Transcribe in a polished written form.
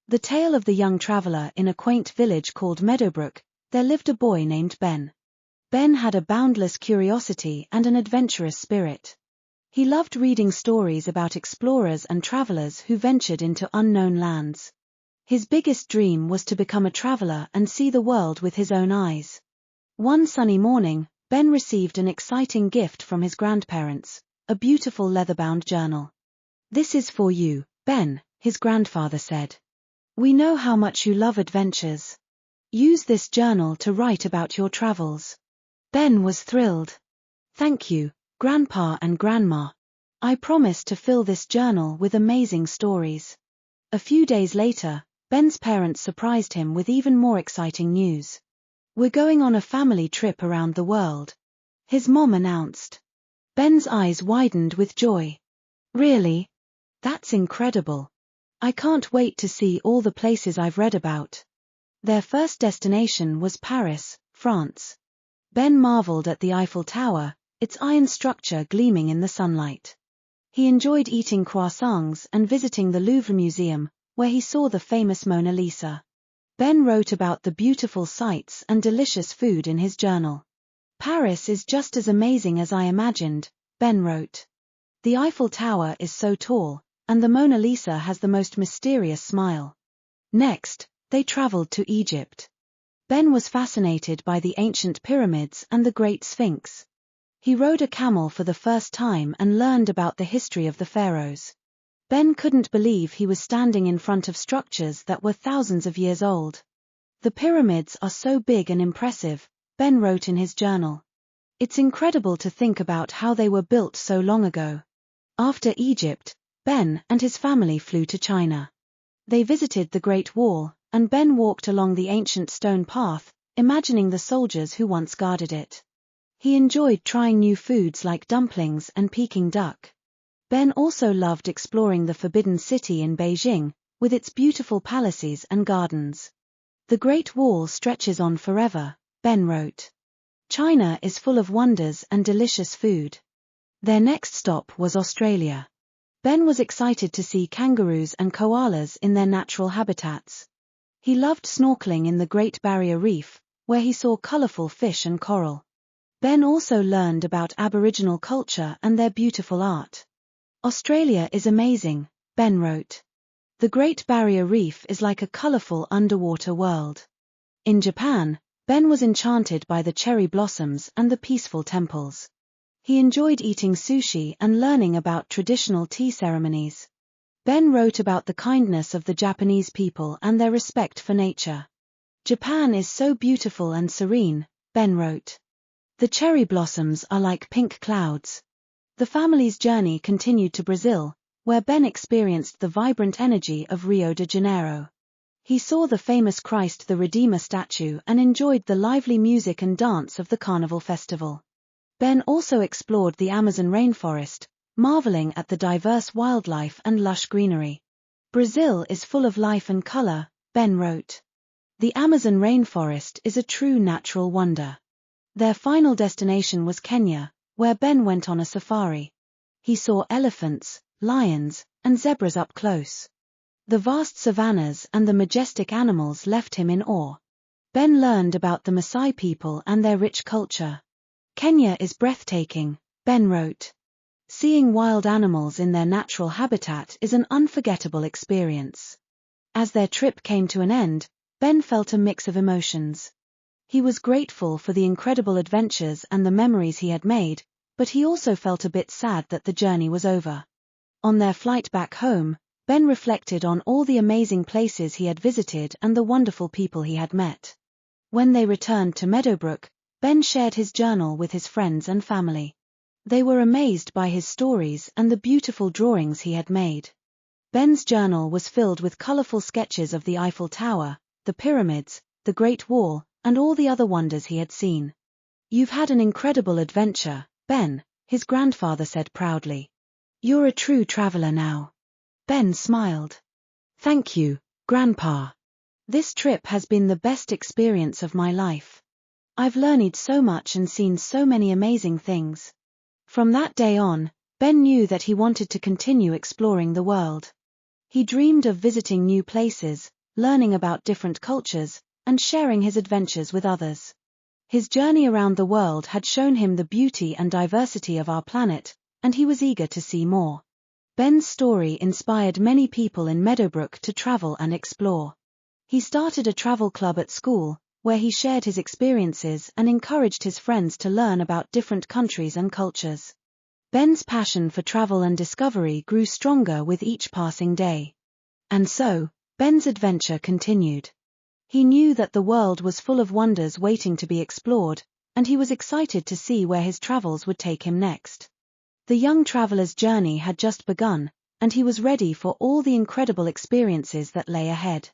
The tale of the young traveler. In a quaint village called Meadowbrook, there lived a boy named Ben. Ben had a boundless curiosity and an adventurous spirit. He loved reading stories about explorers and travelers who ventured into unknown lands. His biggest dream was to become a traveler and see the world with his own eyes. One sunny morning, Ben received an exciting gift from his grandparents, a beautiful leather-bound journal. "This is for you, Ben," his grandfather said. "We know how much you love adventures. Use this journal to write about your travels." Ben was thrilled. "Thank you, Grandpa and Grandma. I promise to fill this journal with amazing stories." A few days later, Ben's parents surprised him with even more exciting news. "We're going on a family trip around the world," his mom announced. Ben's eyes widened with joy. "Really? That's incredible. I can't wait to see all the places I've read about." Their first destination was Paris, France. Ben marveled at the Eiffel Tower, its iron structure gleaming in the sunlight. He enjoyed eating croissants and visiting the Louvre Museum, where he saw the famous Mona Lisa. Ben wrote about the beautiful sights and delicious food in his journal. "Paris is just as amazing as I imagined," Ben wrote. "The Eiffel Tower is so tall, and the Mona Lisa has the most mysterious smile." Next, they traveled to Egypt. Ben was fascinated by the ancient pyramids and the Great Sphinx. He rode a camel for the first time and learned about the history of the pharaohs. Ben couldn't believe he was standing in front of structures that were thousands of years old. "The pyramids are so big and impressive," Ben wrote in his journal. "It's incredible to think about how they were built so long ago." After Egypt, Ben and his family flew to China. They visited the Great Wall, and Ben walked along the ancient stone path, imagining the soldiers who once guarded it. He enjoyed trying new foods like dumplings and Peking duck. Ben also loved exploring the Forbidden City in Beijing, with its beautiful palaces and gardens. "The Great Wall stretches on forever," Ben wrote. "China is full of wonders and delicious food." Their next stop was Australia. Ben was excited to see kangaroos and koalas in their natural habitats. He loved snorkeling in the Great Barrier Reef, where he saw colorful fish and coral. Ben also learned about Aboriginal culture and their beautiful art. "Australia is amazing," Ben wrote. "The Great Barrier Reef is like a colorful underwater world." In Japan, Ben was enchanted by the cherry blossoms and the peaceful temples. He enjoyed eating sushi and learning about traditional tea ceremonies. Ben wrote about the kindness of the Japanese people and their respect for nature. "Japan is so beautiful and serene," Ben wrote. "The cherry blossoms are like pink clouds." The family's journey continued to Brazil, where Ben experienced the vibrant energy of Rio de Janeiro. He saw the famous Christ the Redeemer statue and enjoyed the lively music and dance of the Carnival Festival. Ben also explored the Amazon rainforest, marveling at the diverse wildlife and lush greenery. "Brazil is full of life and color," Ben wrote. "The Amazon rainforest is a true natural wonder." Their final destination was Kenya, where Ben went on a safari. He saw elephants, lions, and zebras up close. The vast savannas and the majestic animals left him in awe. Ben learned about the Maasai people and their rich culture. "Kenya is breathtaking," Ben wrote. "Seeing wild animals in their natural habitat is an unforgettable experience." As their trip came to an end, Ben felt a mix of emotions. He was grateful for the incredible adventures and the memories he had made, but he also felt a bit sad that the journey was over. On their flight back home, Ben reflected on all the amazing places he had visited and the wonderful people he had met. When they returned to Meadowbrook, Ben shared his journal with his friends and family. They were amazed by his stories and the beautiful drawings he had made. Ben's journal was filled with colorful sketches of the Eiffel Tower, the pyramids, the Great Wall, and all the other wonders he had seen. "You've had an incredible adventure, Ben," his grandfather said proudly. "You're a true traveler now." Ben smiled. "Thank you, Grandpa. This trip has been the best experience of my life. I've learned so much and seen so many amazing things." From that day on, Ben knew that he wanted to continue exploring the world. He dreamed of visiting new places, learning about different cultures, and sharing his adventures with others. His journey around the world had shown him the beauty and diversity of our planet, and he was eager to see more. Ben's story inspired many people in Meadowbrook to travel and explore. He started a travel club at school, where he shared his experiences and encouraged his friends to learn about different countries and cultures. Ben's passion for travel and discovery grew stronger with each passing day. And so, Ben's adventure continued. He knew that the world was full of wonders waiting to be explored, and he was excited to see where his travels would take him next. The young traveler's journey had just begun, and he was ready for all the incredible experiences that lay ahead.